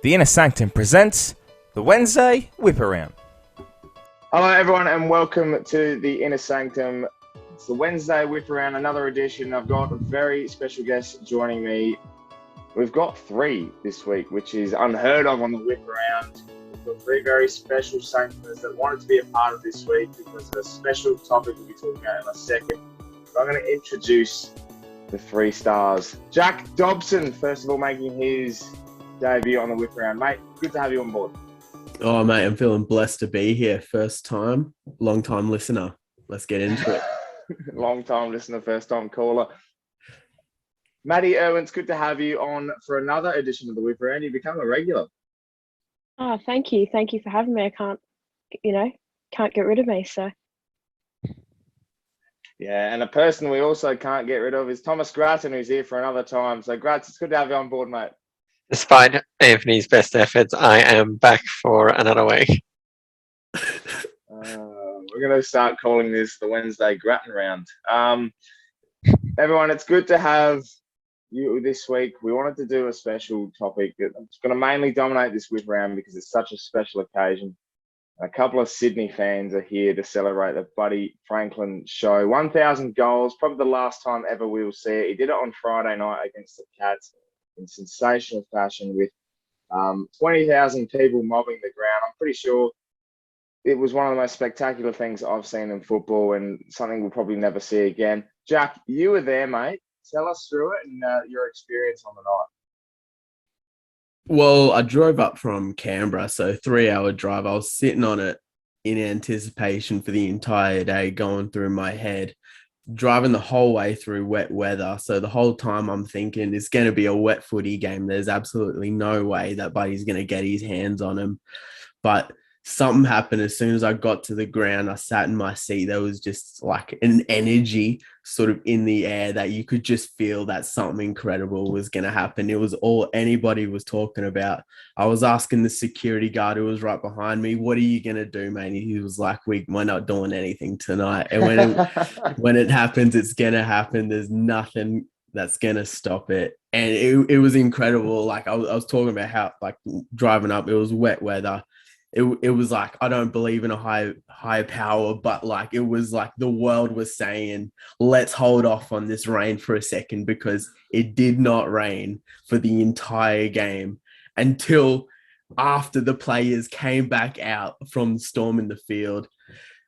The Inner Sanctum presents the Wednesday Whip Around. Hello everyone and welcome to the Inner Sanctum. It's the Wednesday Whip Around, another edition. I've got a very special guest joining me. We've got three this week, which is unheard of on the Whip Around. We've got three very special Sanctumers that wanted to be a part of this week because of a special topic we'll be talking about in a second. But I'm going to introduce the three stars. Jack Dobson, first of all, making his debut on the Whip Around. Mate, good to have you on board. Oh, mate, I'm feeling blessed to be here. First time, long time listener. Let's get into it. Long time listener, first time caller. Maddie Irwin, it's good to have you on for another edition of the Whip Around. You've become a regular. Oh, thank you. Thank you for having me. I can't get rid of me, so. Yeah, and a person we also can't get rid of is Thomas Grattan, who's here for another time. So, Grattan, it's good to have you on board, mate. Despite Anthony's best efforts, I am back for another week. We're going to start calling this the Wednesday Grattan Round. Everyone, it's good to have you this week. We wanted to do a special topic that's going to mainly dominate this Whip Round because it's such a special occasion. A couple of Sydney fans are here to celebrate the Buddy Franklin show. 1,000 goals, probably the last time ever we'll see it. He did it on Friday night against the Cats in sensational fashion with 20,000 people mobbing the ground. I'm pretty sure it was one of the most spectacular things I've seen in football and something we'll probably never see again. Jack, you were there, mate. Tell us through it and your experience on the night. Well, I drove up from Canberra, so 3-hour drive. I was sitting on it in anticipation for the entire day, going through my head, driving the whole way through wet weather. So the whole time I'm thinking it's going to be a wet footy game. There's absolutely no way that Buddy's going to get his hands on him. But something happened as soon as I got to the ground. I sat in my seat. There was just like an energy sort of in the air that you could just feel that something incredible was going to happen. It was all anybody was talking about. I was asking the security guard who was right behind me, what are you going to do, mate? He was like, we're not doing anything tonight. And when it happens, it's going to happen. There's nothing that's going to stop it. And it was incredible. Like I was talking about how like driving up, it was wet weather. It was like, I don't believe in a high power, but like, it was like the world was saying, let's hold off on this rain for a second, because it did not rain for the entire game until after the players came back out from the storm in the field.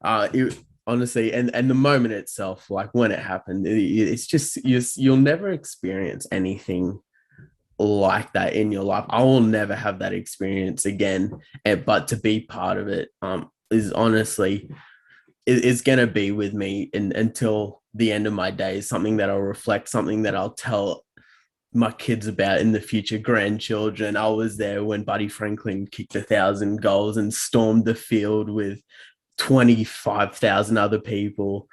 Honestly, and the moment itself, like when it happened, it's just, you'll never experience anything like that in your life. I will never have that experience again, but to be part of it is honestly it's going to be with me until the end of my days, something that I'll reflect, something that I'll tell my kids about in the future, grandchildren. I was there when Buddy Franklin kicked 1,000 goals and stormed the field with 25,000 other people.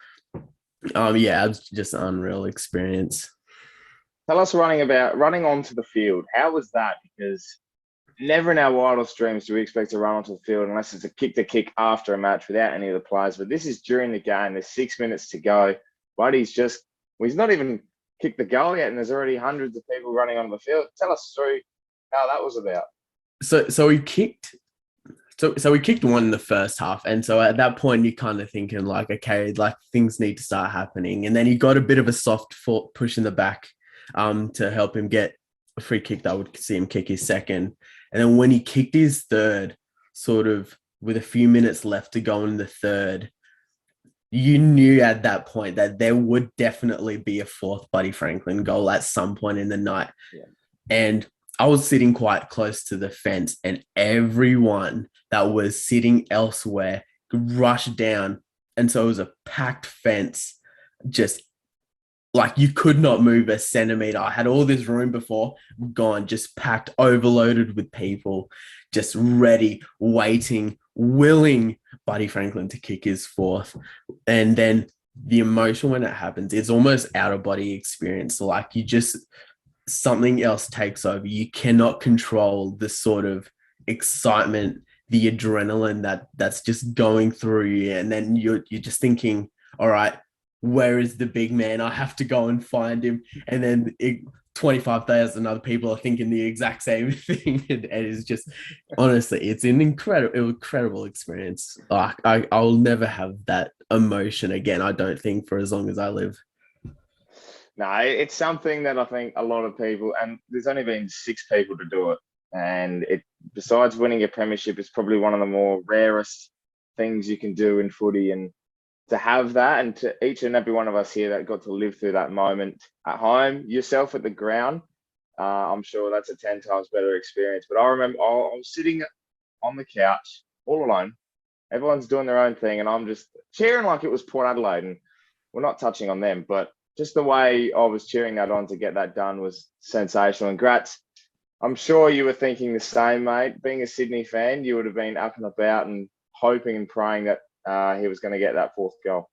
Yeah, it was just an unreal experience. Tell us running onto the field. How was that? Because never in our wildest dreams do we expect to run onto the field unless it's a kick-to-kick after a match without any of the players. But this is during the game. There's 6 minutes to go. Buddy's he's not even kicked the goal yet, and there's already hundreds of people running onto the field. Tell us through how that was about. So we kicked. So we kicked one in the first half. And so at that point, you're kind of thinking like, okay, like things need to start happening. And then he got a bit of a soft foot push in the back to help him get a free kick that would see him kick his second. And then when he kicked his third, sort of with a few minutes left to go in the third, you knew at that point that there would definitely be a fourth Buddy Franklin goal at some point in the night. Yeah. And I was sitting quite close to the fence, and everyone that was sitting elsewhere rushed down. And so it was a packed fence, just like you could not move a centimeter. I had all this room before, gone, just packed, overloaded with people, just ready, waiting, willing Buddy Franklin to kick his fourth. And then the emotion when it happens, it's almost out of body experience. Like something else takes over. You cannot control the sort of excitement, the adrenaline that's just going through you. And then you're just thinking, all right, where is the big man? I have to go and find him. And then 25,000 other people are thinking the exact same thing. And it's just, honestly, it's an incredible experience. Like, I'll never have that emotion again, I don't think, for as long as I live. No, it's something that I think a lot of people, and there's only been 6 people to do it. And it, besides winning a premiership, it's probably one of the more rarest things you can do in footy. And to have that, and to each and every one of us here that got to live through that moment at home, yourself at the ground, I'm sure that's a 10 times better experience. But I remember I was sitting on the couch all alone. Everyone's doing their own thing, and I'm just cheering like it was Port Adelaide. And we're not touching on them, but just the way I was cheering that on to get that done was sensational. And Gratz, I'm sure you were thinking the same, mate. Being a Sydney fan, you would have been up and about and hoping and praying that he was going to get that 4th goal.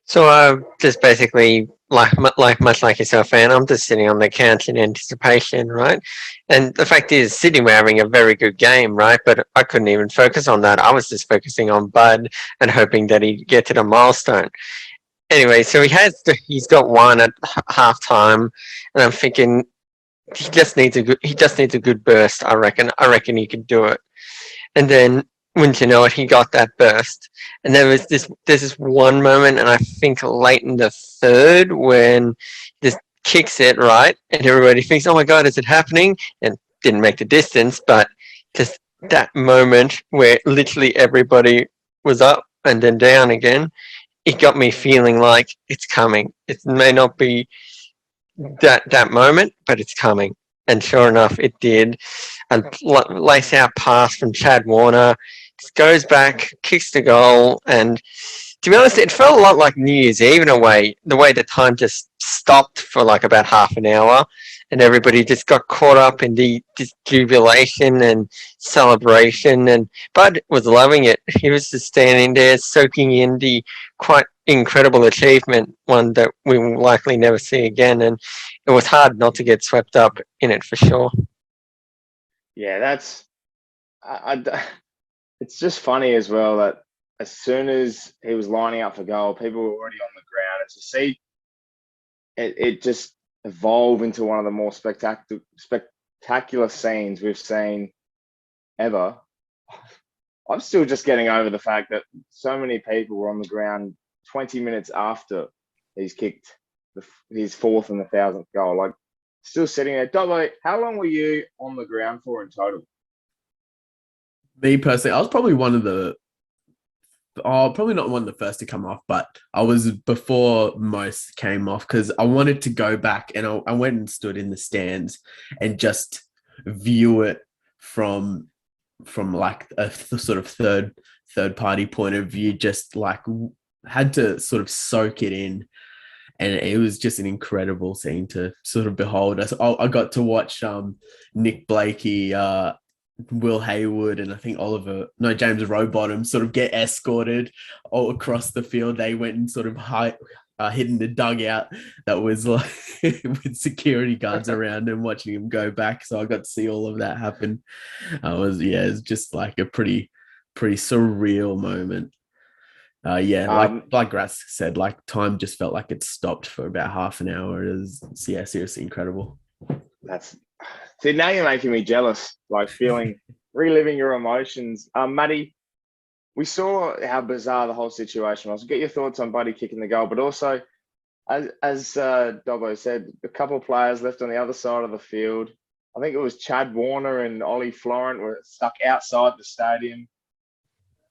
So just basically, much like yourself, fan, I'm just sitting on the couch in anticipation, right? And the fact is, Sydney were having a very good game, right? But I couldn't even focus on that. I was just focusing on Bud and hoping that he'd get to the milestone. Anyway, so he's got one at half time, and I'm thinking he just needs a good burst. I reckon he could do it. And then, wouldn't you know it, he got that burst. And there's this one moment, and I think late in the third, when just kicks it right, and everybody thinks, "Oh my God, is it happening?" And didn't make the distance, but just that moment where literally everybody was up and then down again. It got me feeling like it's coming. It may not be that moment, but it's coming. And sure enough, it did. A lace out pass from Chad Warner, just goes back, kicks the goal, and to be honest, it felt a lot like New Year's Eve in a way. The way the time just stopped for like about half an hour, and everybody just got caught up in the jubilation and celebration. And Bud was loving it. He was just standing there, soaking in the quite incredible achievement, one that we will likely never see again. And it was hard not to get swept up in it for sure. Yeah, that's. It's just funny as well that as soon as he was lining up for goal, people were already on the ground. And to see it just evolve into one of the more spectacular scenes we've seen ever. I'm still just getting over the fact that so many people were on the ground 20 minutes after he's kicked his 4th and the 1,000th goal. Like, still sitting there. Dobbo, how long were you on the ground for in total? Me personally, I was probably probably not one of the first to come off, but I was before most came off because I wanted to go back, and I went and stood in the stands and just view it from like a sort of third party point of view, just like had to sort of soak it in. And it was just an incredible scene to sort of behold. I got to watch Nick Blakey, Will Haywood, and I think James Rowbottom sort of get escorted all across the field. They went and sort of hid in the dugout that was like with security guards around and watching him go back. So I got to see all of that happen. It's just like a pretty surreal moment. Like Grass said, like time just felt like it stopped for about half an hour. It was, seriously incredible. See, now you're making me jealous, like reliving your emotions. Matty, we saw how bizarre the whole situation was. Get your thoughts on Buddy kicking the goal, but also, as Dobbo said, a couple of players left on the other side of the field. I think it was Chad Warner and Ollie Florent were stuck outside the stadium.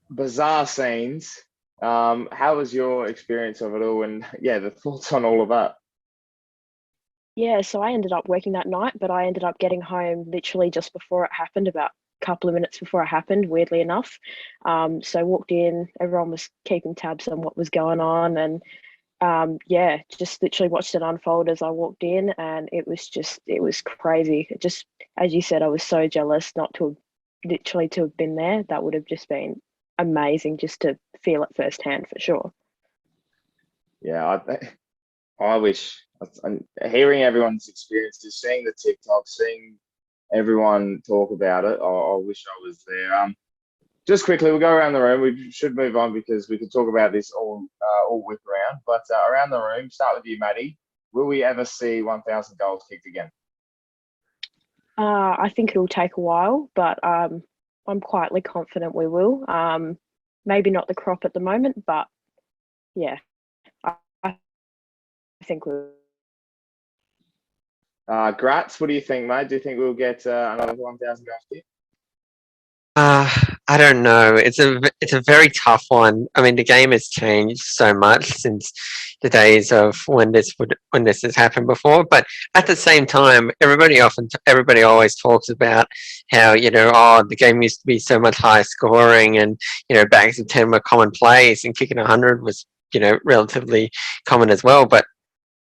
Bizarre scenes. How was your experience of it all, and the thoughts on all of that? Yeah, so I ended up working that night, but I ended up getting home literally just before it happened, about a couple of minutes before it happened, weirdly enough. So I walked in, everyone was keeping tabs on what was going on, and just literally watched it unfold as I walked in, and it was crazy. It just, as you said, I was so jealous not to have been there. That would have just been amazing just to feel it firsthand for sure. Yeah, I wish, hearing everyone's experiences, seeing the TikTok, seeing everyone talk about it, I wish I was there. Just quickly, we'll go around the room. We should move on because we could talk about this all whip around. But around the room, start with you, Matty. will we ever see 1,000 goals kicked again? I think it'll take a while, but I'm quietly confident we will. Maybe not the crop at the moment, but yeah, I think we'll. Gratz, what do you think, mate? Do you think we'll get another 1,000 goals kicked? I don't know. It's a very tough one. I mean, the game has changed so much since the days of when this has happened before. But at the same time, everybody always talks about how the game used to be so much higher scoring, and bags of 10 were commonplace, and kicking 100 was relatively common as well. But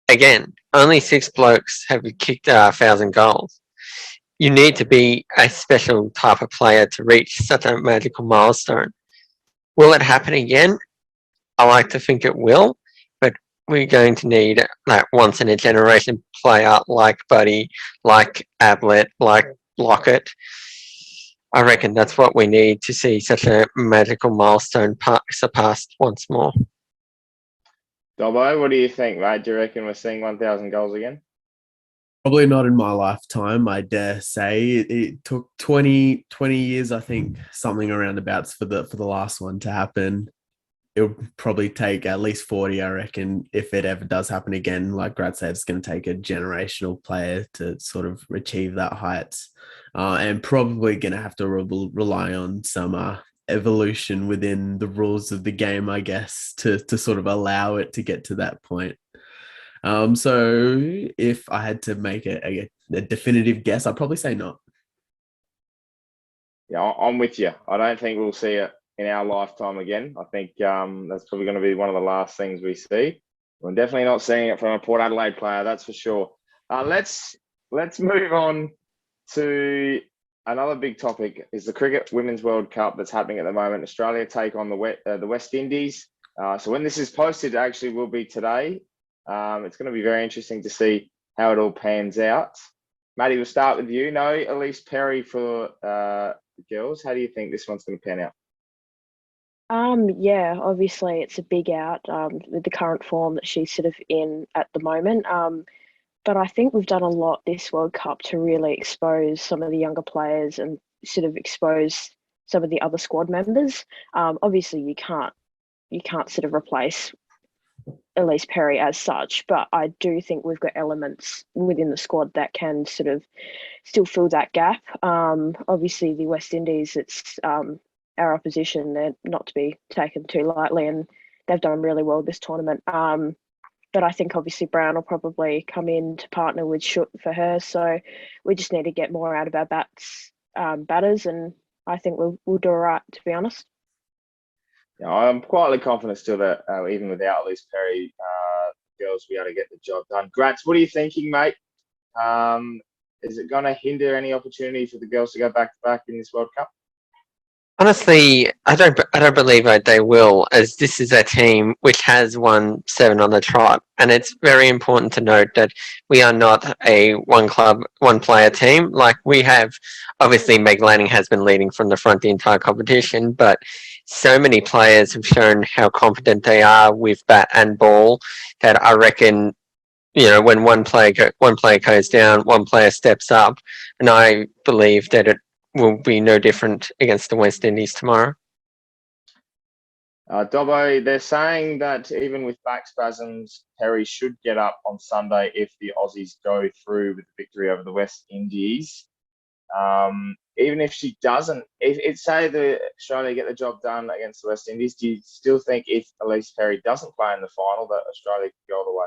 again, only 6 blokes have kicked 1,000 goals. You need to be a special type of player to reach such a magical milestone. Will it happen again? I like to think it will, but we're going to need that once in a generation player like Buddy, like Ablett, like Lockett. I reckon that's what we need to see such a magical milestone surpassed once more. Dobbo, what do you think, mate? Do you reckon we're seeing 1,000 goals again? Probably not in my lifetime, I dare say. It took 20 years, I think, something around abouts for the last one to happen. It'll probably take at least 40, I reckon, if it ever does happen again. Like Grant said, it's going to take a generational player to sort of achieve that heights. And probably going to have to rely on some evolution within the rules of the game, I guess, to sort of allow it to get to that point. So if I had to make a definitive guess, I'd probably say not. Yeah, I'm with you. I don't think we'll see it in our lifetime again. I think that's probably going to be one of the last things we see. We're definitely not seeing it from a Port Adelaide player, that's for sure. Let's move on to another big topic. Is the Cricket Women's World Cup that's happening at the moment. Australia take on the West Indies. So when this is posted, it actually will be today. It's going to be very interesting to see how it all pans out. Maddie, we'll start with you. No, Elise Perry for the girls. How do you think this one's going to pan out? Yeah, obviously it's a big out with the current form that she's sort of in at the moment. But I think we've done a lot this World Cup to really expose some of the younger players and sort of expose some of the other squad members. Obviously you can't sort of replace Elise Perry as such, but I do think we've got elements within the squad that can sort of still fill that gap. Obviously the West Indies, it's our opposition. They're not to be taken too lightly, and they've done really well this tournament. But I think obviously Brown will probably come in to partner with Schutt for her. So we just need to get more out of our batters, and I think we'll do all right, to be honest. Yeah, I'm quietly confident still that even without Elise Perry, girls will be able to get the job done. Grants, what are you thinking, mate? Is it going to hinder any opportunity for the girls to go back to back in this World Cup? Honestly, I don't believe they will, as this is a team which has won 7 on the trot, and it's very important to note that we are not a one player team. Like we have, obviously Meg Lanning has been leading from the front the entire competition, but so many players have shown how confident they are with bat and ball that I reckon, when one player goes down, one player steps up, and I believe that it will be no different against the West Indies tomorrow. Dobbo, they're saying that even with back spasms, Perry should get up on Sunday if the Aussies go through with the victory over the West Indies. Even if she doesn't, if say the Australia get the job done against the West Indies, do you still think if Elise Perry doesn't play in the final that Australia could go all the way?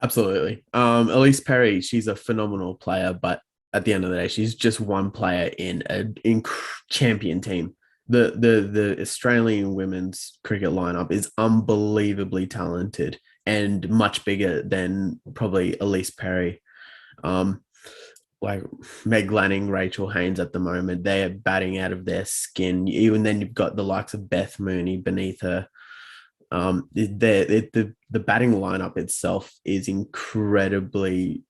Absolutely. Elise Perry, she's a phenomenal player, but at the end of the day, she's just one player in a champion team. The Australian women's cricket lineup is unbelievably talented and much bigger than probably Elise Perry. Like Meg Lanning, Rachel Haynes at the moment, they are batting out of their skin. Even then, you've got the likes of Beth Mooney beneath her. The batting lineup itself is incredibly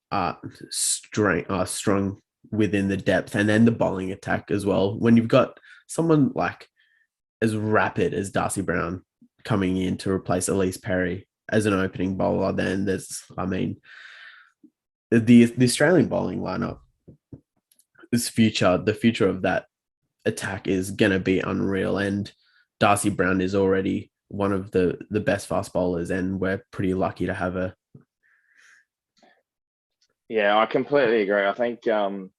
strong within the depth, and then the bowling attack as well. When you've got someone like as rapid as Darcy Brown coming in to replace Elise Perry, as an opening bowler, then the Australian bowling lineup the future of that attack is going to be unreal. And Darcy Brown is already one of the best fast bowlers, and we're pretty lucky to have her. Yeah, I completely agree. I think the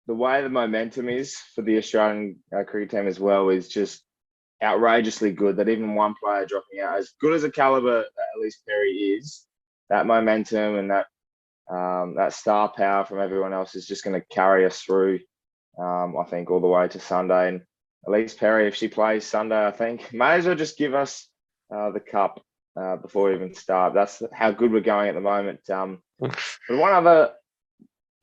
way the momentum is for the Australian cricket team as well is just outrageously good. That even one player dropping out, as good as a caliber that Elise Perry is, that momentum and that star power from everyone else is just going to carry us through. I think all the way to Sunday. And Elise Perry, if she plays Sunday, I think may as well just give us the cup before we even start. That's how good we're going at the moment. But one other,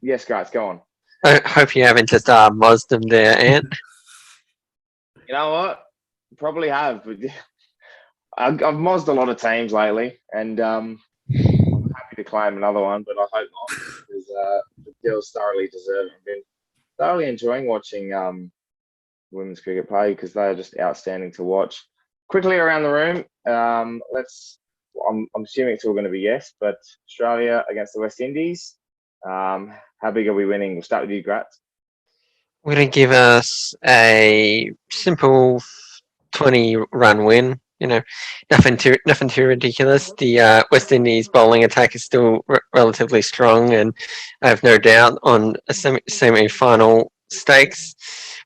yes, guys, go on. I hope you haven't just mozzed them there, Ant. You know what? Probably have, but I've mozzed a lot of teams lately, and I'm happy to claim another one, but I hope not, because the girls thoroughly deserve it. I've been thoroughly enjoying watching women's cricket play because they are just outstanding to watch. Quickly around the room, I'm assuming it's all going to be yes, but Australia against the West Indies. How big are we winning? We'll start with you, Gratz. We're going to give us a simple 20-run win. You know, nothing too ridiculous. The West Indies bowling attack is still relatively strong, and I have no doubt on a semi-final stakes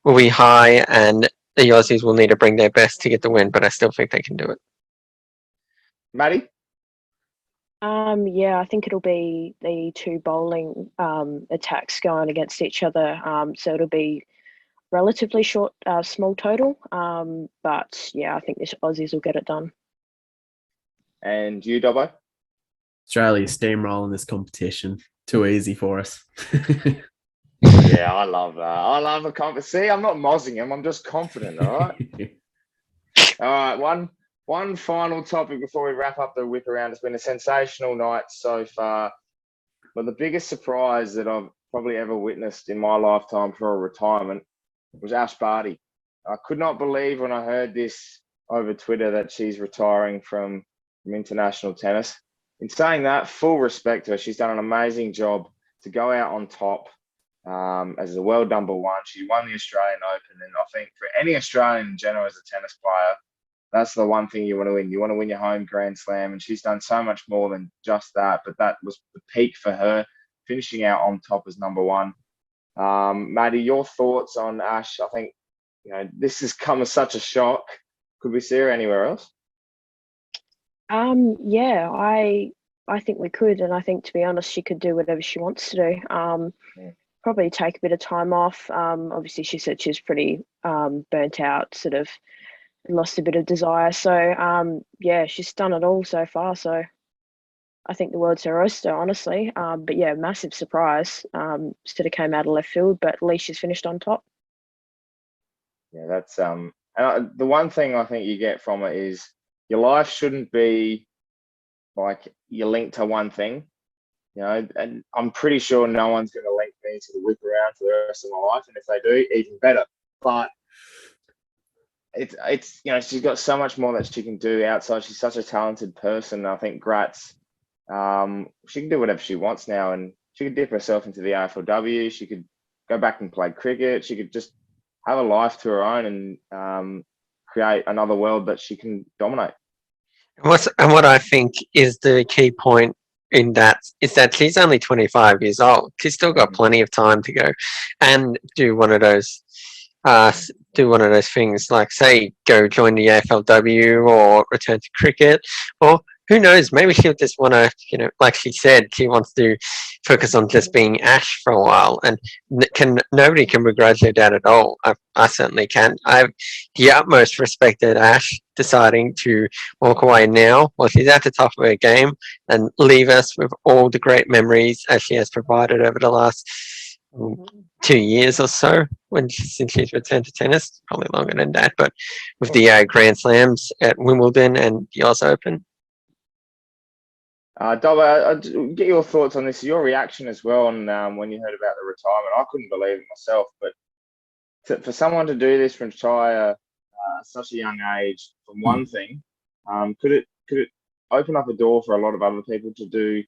will be high, and the Aussies will need to bring their best to get the win. But I still think they can do it. Maddie? Yeah, I think it'll be the two bowling attacks going against each other. So it'll be relatively short, small total. But yeah, I think the Aussies will get it done. And you, Dobbo? Australia steamrolling this competition. Too easy for us. Yeah, I love that. I love the confidence. See, I'm not mozzing him. I'm just confident, all right? All right, one final topic before we wrap up the whip around. It's been a sensational night so far. But the biggest surprise that I've probably ever witnessed in my lifetime for a retirement was Ash Barty. I could not believe when I heard this over Twitter that she's retiring from international tennis. In saying that, full respect to her. She's done an amazing job to go out on top as the world number one. She won the Australian Open, and I think for any Australian in general as a tennis player, that's the one thing you want to win. You want to win your home Grand Slam, and she's done so much more than just that. But that was the peak for her, finishing out on top as number one. Maddie, your thoughts on Ash? I think this has come as such a shock. Could we see her anywhere else? Yeah, I think we could, and I think, to be honest, she could do whatever she wants to do. Probably take a bit of time off. Obviously, she said she was pretty burnt out, sort of lost a bit of desire. So yeah, she's done it all so far. So I think the world's her oyster, honestly. But yeah, massive surprise. Sort of came out of left field, but at least she's finished on top. Yeah, that's and the one thing I think you get from it is your life shouldn't be like you're linked to one thing, and I'm pretty sure no one's going to link me to the whip around for the rest of my life, and if they do, even better. But it's she's got so much more that she can do outside. She's such a talented person. I think Gratz, she can do whatever she wants now, and she could dip herself into the AFLW. She could go back and play cricket. She could just have a life to her own and create another world that she can dominate. And what I think is the key point in that is that she's only 25 years old. She's still got plenty of time to go and do one of those things, like, say, go join the AFLW or return to cricket, or who knows, maybe she'll just want to, like she said, she wants to focus on just being Ash for a while, and nobody can begrudge her that at all. I certainly can. I have the utmost respect at Ash deciding to walk away now while she's at the top of her game and leave us with all the great memories as she has provided over the last 2 years or so since she's returned to tennis, probably longer than that, but with the Grand Slams at Wimbledon and the Aus Open. Dobbo, I'll get your thoughts on this, your reaction as well, and when you heard about the retirement. I couldn't believe it myself, but for someone to do this from retire at such a young age, from one thing, could it open up a door for a lot of other people to do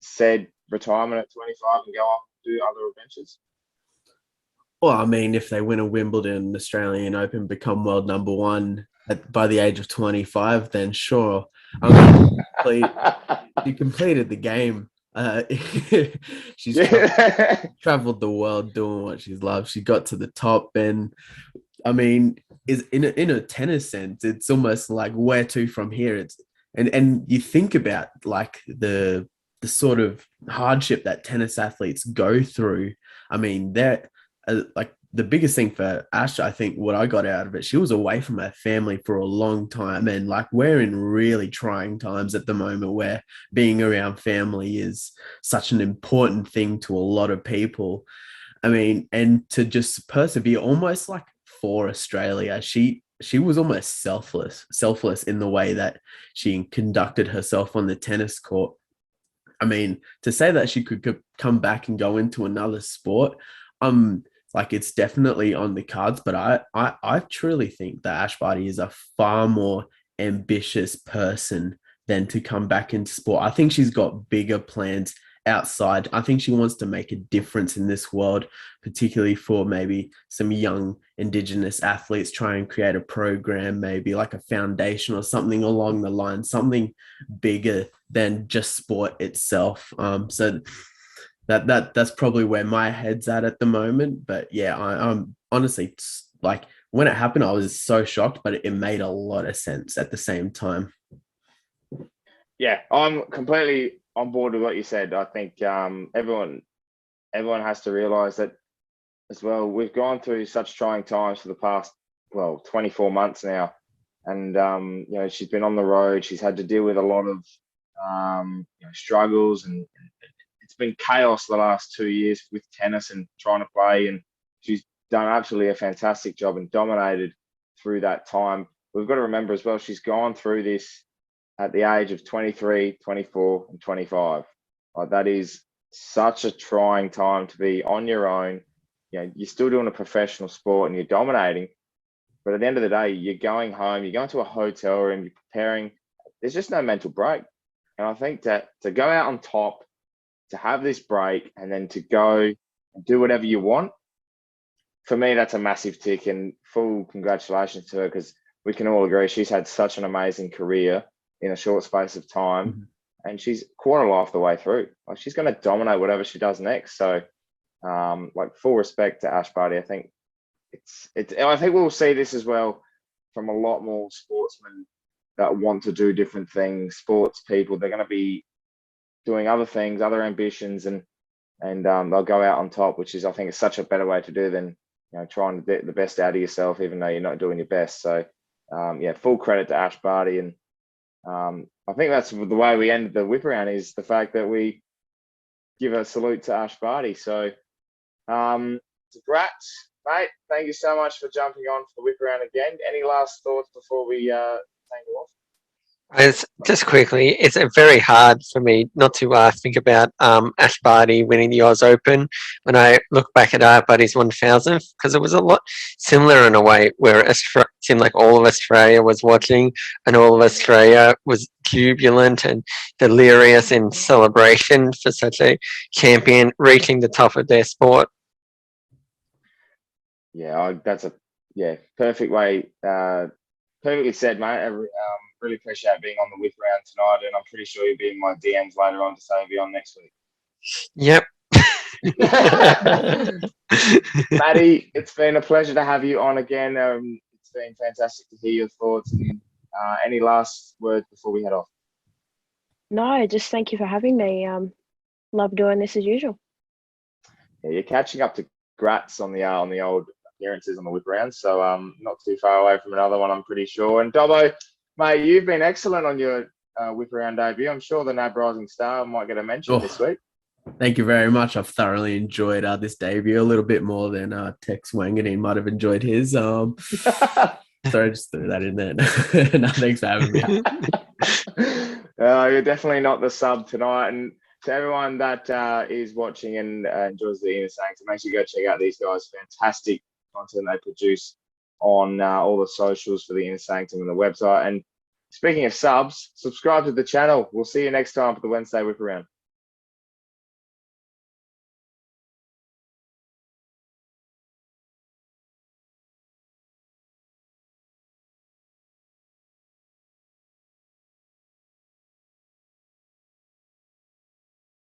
said retirement at 25 and go off and do other adventures? Well, I mean, if they win a Wimbledon, Australian Open, become world number one by the age of 25, then sure. I mean, she completed the game. She's traveled the world doing what she loves. She got to the top, and I mean, is in a tennis sense, it's almost like where to from here. It's and you think about like the sort of hardship that tennis athletes go through. I mean, that like the biggest thing for Ash, I think what I got out of it, she was away from her family for a long time. And like we're in really trying times at the moment where being around family is such an important thing to a lot of people. I mean, and to just persevere almost like for Australia, she was almost selfless in the way that she conducted herself on the tennis court. I mean, to say that she could come back and go into another sport, like it's definitely on the cards, but I truly think that Ash Barty is a far more ambitious person than to come back into sport. I think she's got bigger plans outside. I think she wants to make a difference in this world, particularly for maybe some young Indigenous athletes, try and create a program, maybe like a foundation or something along the line, something bigger than just sport itself. So that's probably where my head's at the moment. But yeah, I'm honestly like when it happened, I was so shocked, but it made a lot of sense at the same time. Yeah, I'm completely on board with what you said. I think everyone has to realize that as well. We've gone through such trying times for the past 24 months now, and she's been on the road. She's had to deal with a lot of struggles, and it's been chaos the last 2 years with tennis and trying to play. And she's done absolutely a fantastic job and dominated through that time. We've got to remember as well, she's gone through this at the age of 23, 24, and 25. Like that is such a trying time to be on your own. You're still doing a professional sport and you're dominating. But at the end of the day, you're going home, you're going to a hotel room, you're preparing. There's just no mental break. And I think that to go out on top, to have this break, and then to go and do whatever you want, for me, that's a massive tick, and full congratulations to her, because we can all agree she's had such an amazing career in a short space of time, and she's quarter life the way through. Like she's going to dominate whatever she does next. So, like full respect to Ash Barty. I think I think we'll see this as well from a lot more sportsmen that want to do different things. Sports people, they're going to be doing other things, other ambitions, and they'll go out on top, which is, I think, is such a better way to do than trying to get the best out of yourself, even though you're not doing your best. So, full credit to Ash Barty, and I think that's the way we ended the whip around, is the fact that we give a salute to Ash Barty. So, congrats, mate. Thank you so much for jumping on for the whip around again. Any last thoughts before we take it off? It's, just quickly, it's very hard for me not to think about Ash Barty winning the Oz Open when I look back at Barty's 1000, because it was a lot similar in a way, where it seemed like all of Australia was watching and all of Australia was jubilant and delirious in celebration for such a champion reaching the top of their sport. Yeah, that's a perfect way. Perfectly said, mate. Really appreciate being on the whip around tonight, and I'm pretty sure you'll be in my DMs later on to say you'll be on next week. Yep. Maddie, it's been a pleasure to have you on again. It's been fantastic to hear your thoughts. And any last words before we head off? No, just thank you for having me. Love doing this as usual. Yeah, you're catching up to Gratz on the old appearances on the whip around, so not too far away from another one, I'm pretty sure. And Dobbo, mate, you've been excellent on your whip around debut. I'm sure the NAB Rising Star might get a mention this week. Thank you very much. I've thoroughly enjoyed this debut, a little bit more than Tex Wanganeen might have enjoyed his. Sorry, I just threw that in there. No, thanks for having me. You're definitely not the sub tonight. And to everyone that is watching and enjoys the Inner Sanctum, make sure you go check out these guys. Fantastic content they produce on all the socials for the Inner Sanctum and the website. And Speaking of subs, subscribe to the channel. We'll see you next time for the Wednesday Whip Around.